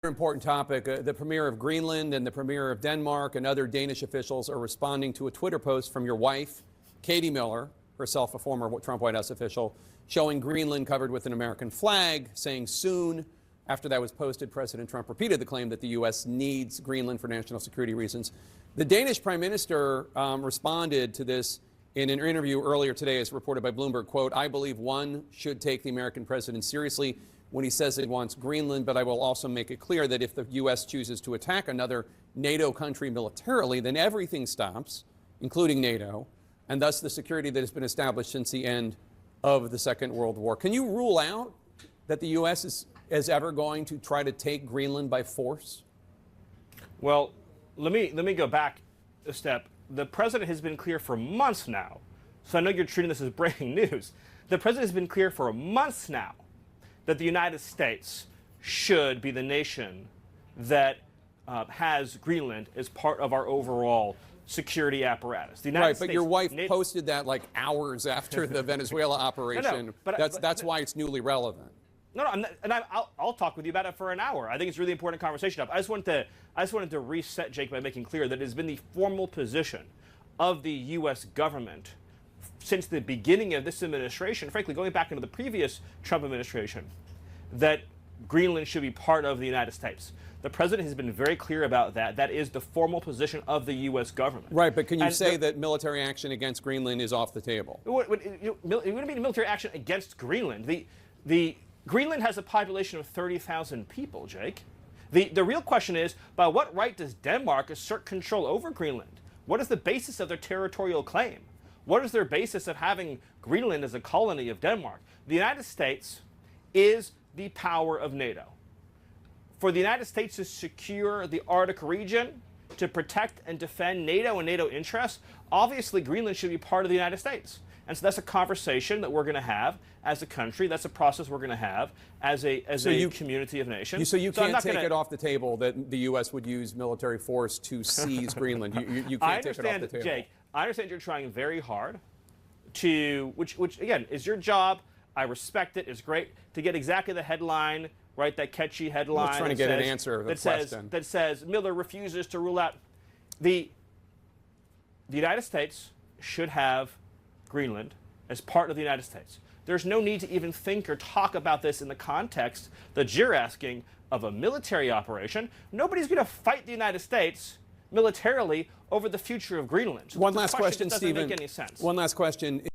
Important topic. The premier of Greenland and the premier of Denmark and other Danish officials are responding to a Twitter post from your wife, Katie Miller, herself a former Trump White House official, showing Greenland covered with an American flag, saying soon. After that was posted, President Trump repeated the claim that the U.S. needs Greenland for national security reasons. The Danish prime minister responded to this in an interview earlier today, as reported by Bloomberg, quote, "I believe one should take the American president seriously when he says it wants Greenland, but I will also make it clear that if the U.S. chooses to attack another NATO country militarily, then everything stops, including NATO, and thus the security that has been established since the end of the Second World War." Can you rule out that the U.S. is ever going to try to take Greenland by force? Well, let me go back a step. The president has been clear for months now, so I know you're treating this as breaking news. The president has been clear for months now that the United States should be the nation that has Greenland as part of our overall security apparatus. The United States, but your wife posted that like hours after the Venezuela operation. No, but that's why it's newly relevant. No, I'm not, and I'll talk with you about it for an hour. I think it's a really important conversation. I just wanted to reset, Jake, by making clear that it has been the formal position of the U.S. government since the beginning of this administration, frankly, going back into the previous Trump administration, that Greenland should be part of the United States. The president has been very clear about that. That is the formal position of the U.S. government. Right, but can you say that military action against Greenland is off the table? It wouldn't be military action against Greenland. The Greenland has a population of 30,000 people, Jake. The real question is, by what right does Denmark assert control over Greenland? What is the basis of their territorial claim? What is their basis of having Greenland as a colony of Denmark? The United States is the power of NATO. For the United States to secure the Arctic region, to protect and defend NATO and NATO interests, obviously Greenland should be part of the United States. And so that's a conversation that we're going to have as a country. That's a process we're going to have as a community of nations. So you can't take it off the table that the U.S. would use military force to seize Greenland. You can't take it off the table. Jake, I understand you're trying very hard to, which again, is your job. I respect it. It's great to get exactly the headline, right? That catchy headline. I'm trying to get an answer to the question. That says Miller refuses to rule out. The United States should have Greenland as part of the United States. There's no need to even think or talk about this in the context that you're asking of a military operation. Nobody's going to fight the United States militarily over the future of Greenland. So one last question, Stephen. Doesn't make any sense. One last question.